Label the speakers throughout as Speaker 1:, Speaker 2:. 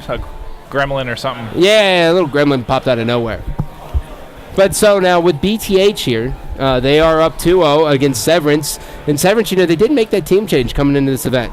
Speaker 1: a gremlin or something.
Speaker 2: Yeah, a little gremlin popped out of nowhere. But so now with BtH here, they are up 2-0 against Severance. And Severance, you know, they did make that team change coming into this event.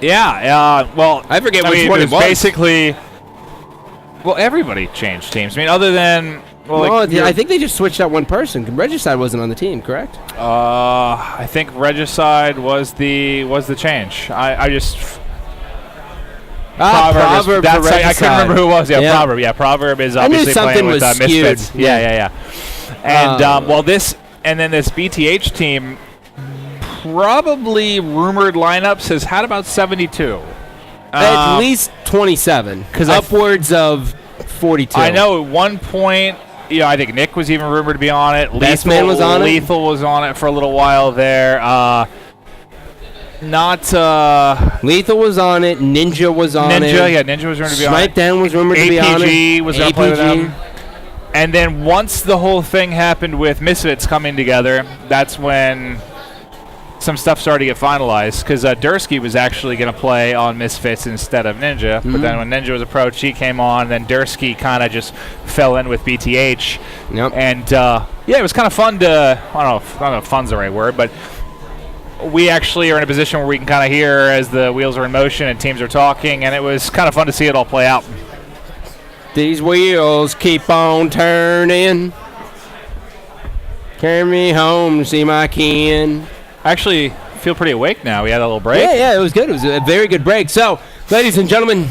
Speaker 1: Yeah, well,
Speaker 2: I forget which one it was.
Speaker 1: Basically, well, everybody changed teams. I mean, other than,
Speaker 2: I think they just switched out one person. Regicide wasn't on the team, correct?
Speaker 1: I think Regicide was the change. I just
Speaker 2: Proverb.
Speaker 1: I couldn't remember who it was. Yeah, Proverb. Yeah, Proverb is obviously playing with Misfits. Yeah. And then this BtH team, probably rumored lineups, has had about 72.
Speaker 2: At least 27, because upwards of 42.
Speaker 1: I know at one point, I think Nick was even rumored to be on it.
Speaker 2: Lethal was on it.
Speaker 1: Lethal was on it for a little while there.
Speaker 2: Lethal was on it. Ninja was on it.
Speaker 1: Ninja was rumored to be on it.
Speaker 2: Snipedown was rumored to be on it.
Speaker 1: APG was going to play with them. And then once the whole thing happened with Misfits coming together, that's when some stuff started to get finalized, because Dursky was actually going to play on Misfits instead of Ninja. But then when Ninja was approached, he came on, and then Dursky kind of just fell in with BtH.
Speaker 2: Yep.
Speaker 1: And it was kind of fun to, I don't know if fun's the right word, but we actually are in a position where we can kind of hear as the wheels are in motion and teams are talking, and it was kind of fun to see it all play out.
Speaker 2: These wheels keep on turning. Carry me home to see my kin.
Speaker 1: I actually feel pretty awake now. We had a little break.
Speaker 2: Yeah, it was good. It was a very good break. So, ladies and gentlemen,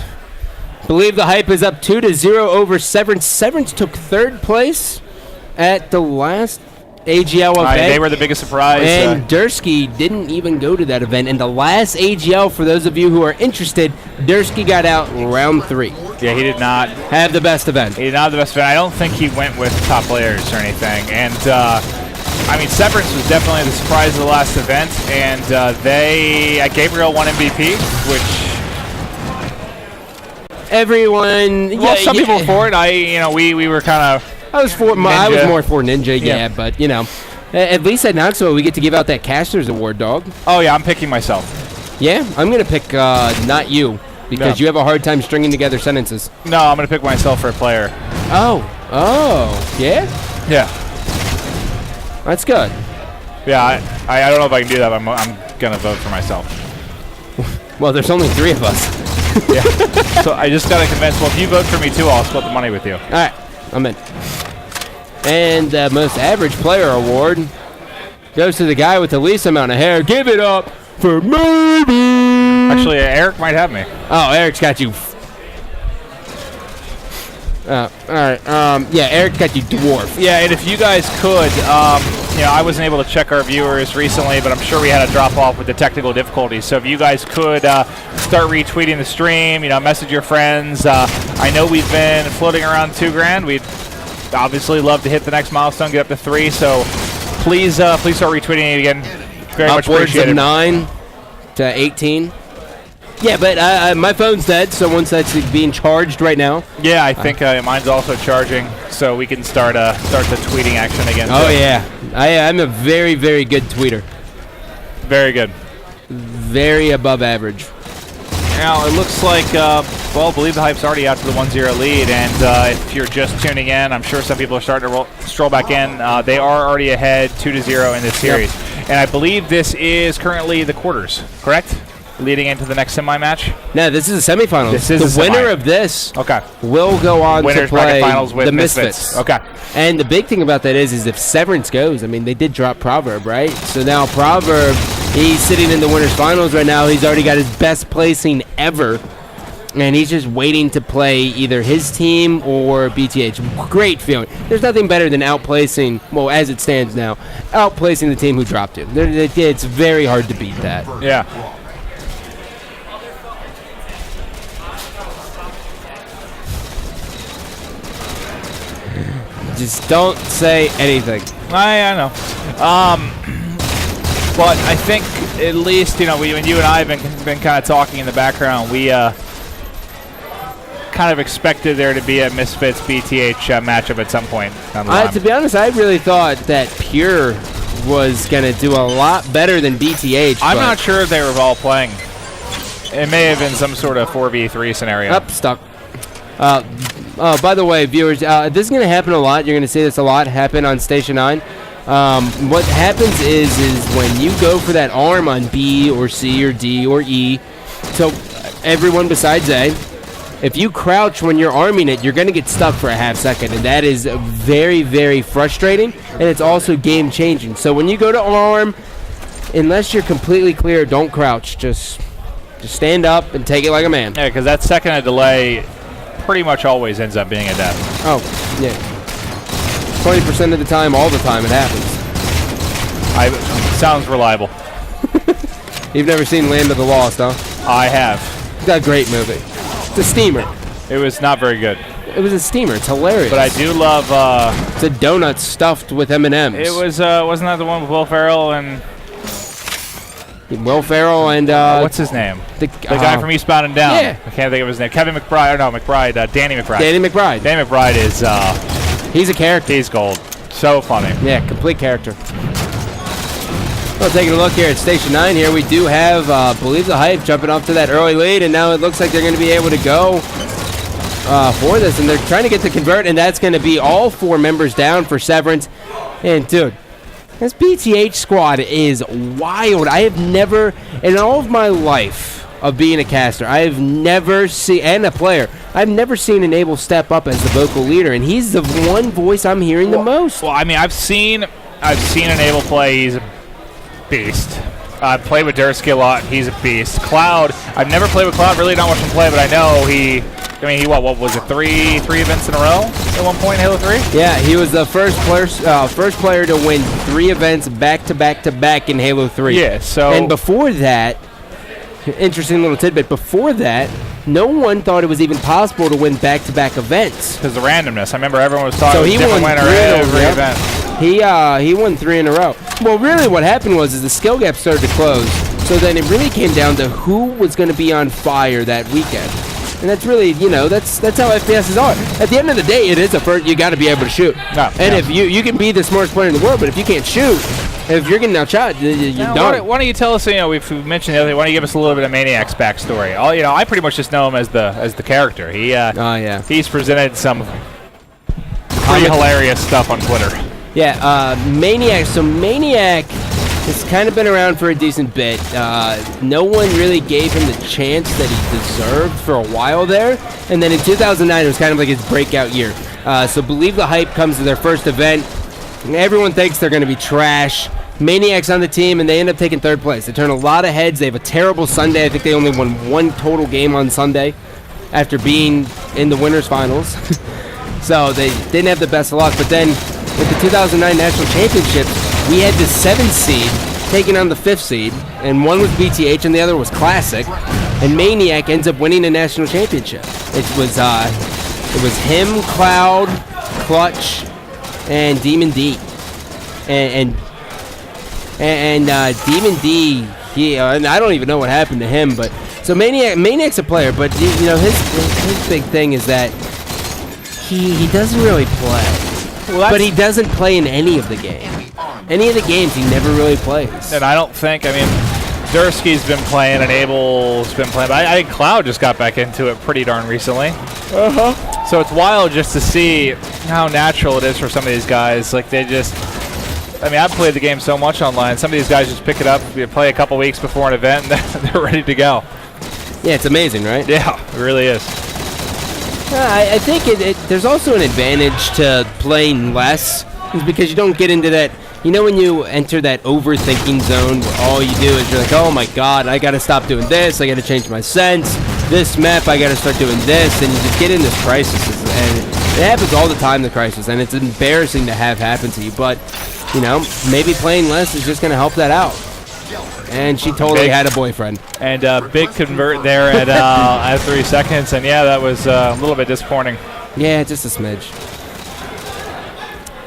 Speaker 2: believe the hype is up 2-0 over Severance. Severance took third place at the last AGL event.
Speaker 1: They were the biggest surprise.
Speaker 2: And Dursky didn't even go to that event. And the last AGL, for those of you who are interested, Dursky got out round 3.
Speaker 1: Yeah, he did not
Speaker 2: have the best event.
Speaker 1: He did not have the best event. I don't think he went with top players or anything. And, Severance was definitely the surprise of the last event. And Gabriel won MVP, which
Speaker 2: everyone...
Speaker 1: some people were for it. We were kind of...
Speaker 2: I was more for Ninja, but, at least at Knoxville, we get to give out that Casters Award, dog.
Speaker 1: Oh, yeah, I'm picking myself.
Speaker 2: Yeah? I'm going to pick not you, because you have a hard time stringing together sentences.
Speaker 1: No, I'm going to pick myself for a player.
Speaker 2: Oh, yeah?
Speaker 1: Yeah.
Speaker 2: That's good.
Speaker 1: Yeah, I don't know if I can do that, but I'm going to vote for myself.
Speaker 2: Well, there's only 3 of us.
Speaker 1: Yeah. So I just got to convince, if you vote for me too, I'll split the money with you.
Speaker 2: All right. I'm in. And the most average player award goes to the guy with the least amount of hair. Give it up for maybe.
Speaker 1: Actually, Eric might have me.
Speaker 2: Oh, Eric's got you. All right. Eric's got you dwarf.
Speaker 1: Yeah, and if you guys could, I wasn't able to check our viewers recently, but I'm sure we had a drop off with the technical difficulties. So if you guys could start retweeting the stream, message your friends. I know we've been floating around $2,000. We'd obviously love to hit the next milestone, get up to 3. So please start retweeting it again. Very much appreciated.
Speaker 2: Upwards of 9 to 18. Yeah, but my phone's dead, so once that's being charged right now.
Speaker 1: Yeah, I think mine's also charging, so we can start the tweeting action again.
Speaker 2: Oh, yeah. I'm a very, very good tweeter.
Speaker 1: Very good.
Speaker 2: Very above average.
Speaker 1: Now, it looks like, Believe the Hype's already out to the 1-0 lead, and if you're just tuning in, I'm sure some people are starting to stroll back in. They are already ahead 2-0 in this series. Yep. And I believe this is currently the quarters, correct? Leading into the next semi-match?
Speaker 2: No, this is the semifinals.
Speaker 1: This is
Speaker 2: the winner of this will go on to play
Speaker 1: finals with
Speaker 2: the Misfits.
Speaker 1: Okay.
Speaker 2: And the big thing about that is if Severance goes, they did drop Proverb, right? So now Proverb, he's sitting in the winners finals right now. He's already got his best placing ever. And he's just waiting to play either his team or BtH. Great feeling. There's nothing better than outplacing, as it stands now, outplacing the team who dropped him. It's very hard to beat that.
Speaker 1: Yeah.
Speaker 2: Just don't say anything.
Speaker 1: I know. But I think at least, when you and I have been kind of talking in the background, we kind of expected there to be a Misfits BtH matchup at some point down the line.
Speaker 2: To be honest, I really thought that Pure was going to do a lot better than BtH.
Speaker 1: I'm not sure if they were all playing. It may have been some sort of 4v3 scenario.
Speaker 2: Up, stuck. By the way, viewers, this is going to happen a lot. You're going to see this a lot happen on Station 9. What happens is when you go for that arm on B or C or D or E, so everyone besides A, if you crouch when you're arming it, you're going to get stuck for a half second, and that is very, very frustrating, and it's also game-changing. So when you go to arm, unless you're completely clear, don't crouch. Just stand up and take it like a man.
Speaker 1: Yeah, because that second of delay pretty much always ends up being a death.
Speaker 2: Oh, yeah. 20% of the time, all the time, it happens.
Speaker 1: Sounds reliable.
Speaker 2: You've never seen Land of the Lost, huh?
Speaker 1: I have.
Speaker 2: It's a great movie. It's a steamer.
Speaker 1: It was not very good.
Speaker 2: It was a steamer. It's hilarious.
Speaker 1: But I do love...
Speaker 2: it's a donut stuffed with M&Ms.
Speaker 1: It was, wasn't that the one with Will Ferrell and...
Speaker 2: Will Ferrell and...
Speaker 1: what's his name? The guy from Eastbound and Down.
Speaker 2: Yeah.
Speaker 1: I can't think of his name. Kevin McBride. Or no, McBride. Danny McBride.
Speaker 2: Danny McBride.
Speaker 1: Danny McBride is...
Speaker 2: he's a character.
Speaker 1: He's gold. So funny.
Speaker 2: Yeah, complete character. Well, taking a look here at Station 9 here, we do have Believe the Hype jumping off to that early lead, and now it looks like they're going to be able to go for this, and they're trying to get the convert, and that's going to be all 4 members down for Severance. And, dude, this BtH squad is wild. I have never, in all of my life of being a caster, I have never seen, and a player, I've never seen an Abel step up as the vocal leader, and he's the one voice I'm hearing the most.
Speaker 1: Well, I mean, I've seen an Abel play. He's a beast. I've played with Dursky a lot. He's a beast. Cloud, I've never played with Cloud. Really don't watch him play, but I know he what was it? Three events in a row at one point in Halo 3?
Speaker 2: Yeah, he was the first player to win 3 events back to back in Halo 3.
Speaker 1: Yeah. So
Speaker 2: and before that, interesting little tidbit. Before that, no one thought it was even possible to win back-to-back events
Speaker 1: because the randomness. I remember everyone was talking.
Speaker 2: So he
Speaker 1: different
Speaker 2: won
Speaker 1: winner
Speaker 2: 3
Speaker 1: every event.
Speaker 2: He won 3 in a row. Well, really what happened was the skill gap started to close. So then it really came down to who was going to be on fire that weekend. And that's really, that's how FPSs are. At the end of the day, it is a first. You got to be able to shoot. If you can be the smartest player in the world, but if you can't shoot, if you're getting outshot, you're done.
Speaker 1: Why don't you tell us? We've mentioned the other. Why don't you give us a little bit of Maniac's backstory? I pretty much just know him as the character. He's presented some pretty hilarious stuff on Twitter.
Speaker 2: Yeah, Maniac. So Maniac has kind of been around for a decent bit. No one really gave him the chance that he deserved for a while there. And then in 2009, it was kind of like his breakout year. So Believe the Hype comes to their first event. And everyone thinks they're going to be trash. Maniac's on the team, and they end up taking 3rd place. They turn a lot of heads. They have a terrible Sunday. I think they only won 1 total game on Sunday after being in the winners finals. So they didn't have the best of luck. But then with the 2009 National Championships, we had the 7th seed taking on the 5th seed, and one was BtH and the other was Classic, and Maniac ends up winning the National Championship. It was him, Cloud, Clutch, and Demon D. And Demon D, and I don't even know what happened to him, but so Maniac's a player, but his big thing is that he doesn't really play. But he doesn't play in any of the games. Any of the games, he never really plays.
Speaker 1: And I don't think, Dursky's been playing and Abel's been playing, but I think Cloud just got back into it pretty darn recently. So it's wild just to see how natural it is for some of these guys. Like, they just... I've played the game so much online. Some of these guys just pick it up, play a couple weeks before an event, and they're ready to go.
Speaker 2: Yeah, it's amazing, right?
Speaker 1: Yeah, it really is.
Speaker 2: I think there's also an advantage to playing less, is because you don't get into that, when you enter that overthinking zone where all you do is you're like, oh my god, I gotta stop doing this, I gotta change my sense, this map, I gotta start doing this, and you just get in this crisis, and it happens all the time, the crisis, and it's embarrassing to have happen to you, but, maybe playing less is just gonna help that out. And she totally had a boyfriend.
Speaker 1: And big convert there at 3 seconds. And, yeah, that was a little bit disappointing.
Speaker 2: Yeah, just a smidge.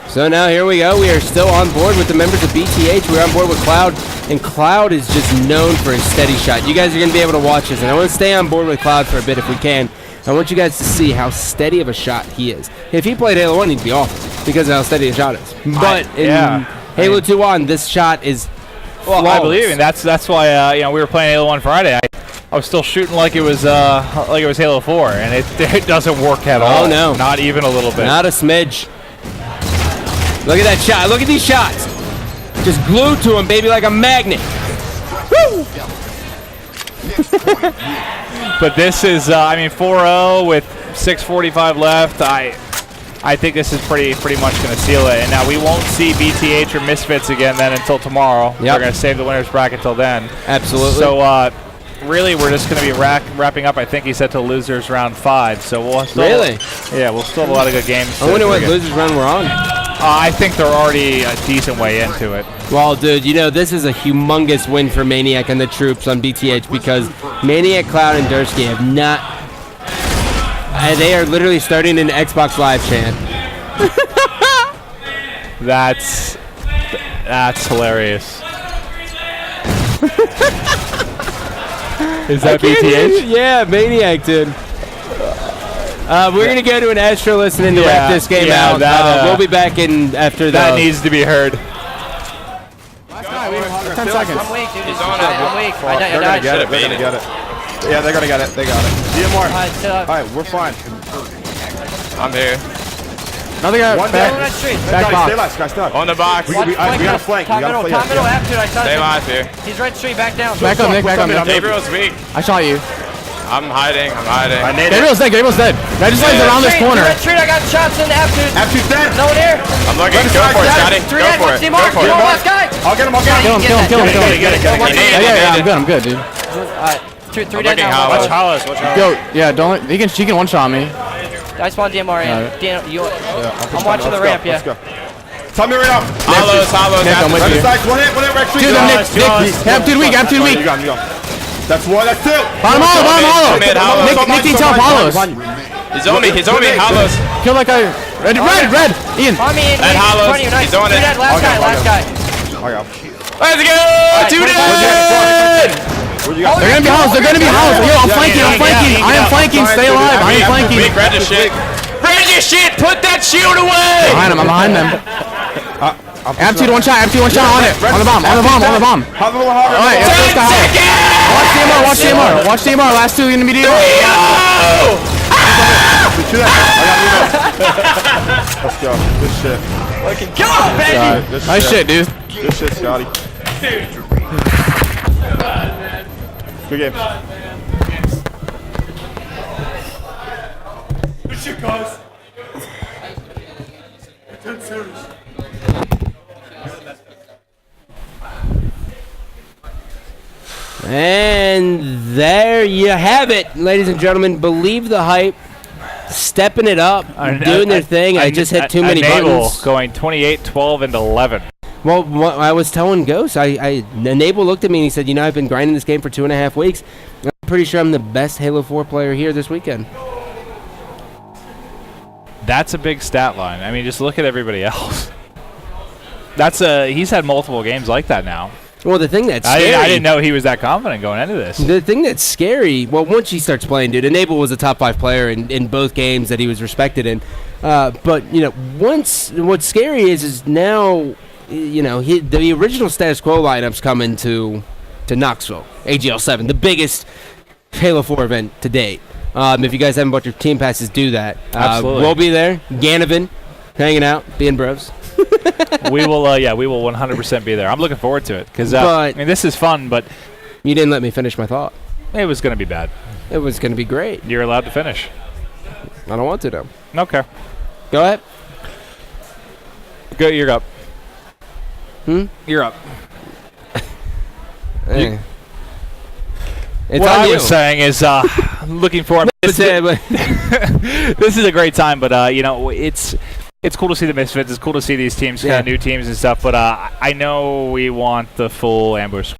Speaker 2: So now here we go. We are still on board with the members of BtH. We're on board with Cloud. And Cloud is just known for his steady shot. You guys are going to be able to watch this. And I want to stay on board with Cloud for a bit if we can. I want you guys to see how steady of a shot he is. If he played Halo 1, he'd be awful because of how steady a shot is. But in Halo 2 on, this shot is...
Speaker 1: Well, I believe, and that's why we were playing Halo 1 Friday. I was still shooting like it was Halo 4, and it doesn't work at all.
Speaker 2: Oh no,
Speaker 1: not even a little bit.
Speaker 2: Not a smidge. Look at that shot. Look at these shots. Just glued to him, baby, like a magnet. Woo!
Speaker 1: But this is, I mean, 4-0 with 6:45 left. I think this is pretty much going to seal it. And now we won't see BtH or Misfits again then until tomorrow.
Speaker 2: Yep.
Speaker 1: We're going to save the winners bracket until then.
Speaker 2: Absolutely.
Speaker 1: So really, we're just going to be wrapping up. I think he said to losers round 5. So we'll still,
Speaker 2: really,
Speaker 1: yeah, we'll still have a lot of good games.
Speaker 2: I wonder what losers round we're on.
Speaker 1: I think they're already a decent way into it.
Speaker 2: Well, dude, you know, this is a humongous win for Maniac and the troops on BtH because Maniac, Cloud, and Dursky have not... they are literally starting an Xbox Live chant.
Speaker 1: That's hilarious. Is that BtH?
Speaker 2: Yeah, Maniac, dude. We're going to go to an Astro listening to wrap this game out. We'll be back in after
Speaker 1: that. That needs to be heard.
Speaker 3: 10 seconds.
Speaker 4: I'm weak, dude. He's on it. I'm weak.
Speaker 3: They're gonna get it. They're gonna get it. Yeah, they're gonna get it. They got it. DMR. Alright, we're fine.
Speaker 4: I'm here.
Speaker 3: Nothing got back box. Stay alive, Sky. Stay alive.
Speaker 4: On the box.
Speaker 3: We got a flank. We got a flank.
Speaker 5: Top middle, after I shot
Speaker 4: Stay
Speaker 5: him.
Speaker 4: alive here.
Speaker 5: He's red street, back down.
Speaker 3: Back up, Nick. Back up.
Speaker 4: Gabriel's weak.
Speaker 3: I shot you.
Speaker 4: I'm hiding.
Speaker 3: Gabriel's dead. Gabriel's dead. I just landed around this corner.
Speaker 5: Red street, I got shots in aptitude.
Speaker 3: Aptitude's dead.
Speaker 5: No one here.
Speaker 4: I'm looking. Go for it, Scotty. Go for it. Go for it.
Speaker 5: Last guy.
Speaker 3: I'll get him. Kill him. Yeah, I'm good, dude.
Speaker 5: Three dead now.
Speaker 4: Watch
Speaker 1: Hollis.
Speaker 3: Yo, yeah, don't. She can one-shot me.
Speaker 5: I spawned DMR in. I'm watching the ramp, yeah.
Speaker 3: Tell me right now.
Speaker 4: Hollows.
Speaker 3: I'm with you. One hit, Rex.
Speaker 2: Dude, Nick. Aptitude weak.
Speaker 3: That's one. That's two.
Speaker 2: Bottom hollow. Nick needs help, hollows.
Speaker 4: He's on me. Hollows.
Speaker 3: Kill that guy. Red. Ian.
Speaker 5: On me,
Speaker 4: And Hollows. He's on it.
Speaker 5: Last guy.
Speaker 4: Let's go. 2 dead.
Speaker 3: They're gonna be hollows. Yo, I'm flanking. I am flanking. Stay alive. I am flanking.
Speaker 4: Big red as shit. Red as shit. Put that shield away.
Speaker 3: I'm behind them. Aptitude one shot on it. On the bomb. Alright, let's go. Watch DMR. Last two in the medium. Let's go. Good shit.
Speaker 5: Go, baby.
Speaker 3: Nice shit, dude. Good shit, Scotty. Good game. Good shit, guys.
Speaker 2: And there you have it, ladies and gentlemen. Believe the hype. Stepping it up, doing their thing. I just hit too many buttons.
Speaker 1: Going 28, 12, and 11.
Speaker 2: Well, what I was telling Ghost, Enable looked at me and he said, you know, I've been grinding this game for 2.5 weeks. I'm pretty sure I'm the best Halo 4 player here this weekend.
Speaker 1: That's a big stat line. I mean, just look at everybody else. He's had multiple games like that now.
Speaker 2: Well, the thing that's scary...
Speaker 1: I didn't know he was that confident going into this.
Speaker 2: The thing that's scary... Well, once he starts playing, dude, Enable was a top 5 player in both games that he was respected in. But, you know, what's scary is now, you know, the original status quo lineup's coming to Knoxville. AGL 7, the biggest Halo 4 event to date. If you guys haven't bought your team passes, do that.
Speaker 1: Absolutely.
Speaker 2: We'll be there. Ganovan, hanging out, being bros.
Speaker 1: we will 100% be there. I'm looking forward to it because I mean, this is fun, but
Speaker 2: you didn't let me finish my thought.
Speaker 1: It was going to be bad.
Speaker 2: It was going to be great.
Speaker 1: You're allowed to finish.
Speaker 2: I don't want to, though.
Speaker 1: Okay.
Speaker 2: Go ahead.
Speaker 1: Go. You're up. You're up.
Speaker 2: It's
Speaker 1: what I was saying is looking forward. This is a great time, but you know, it's cool to see the Misfits. It's cool to see these teams, kind of new teams and stuff. But I know we want the full ambush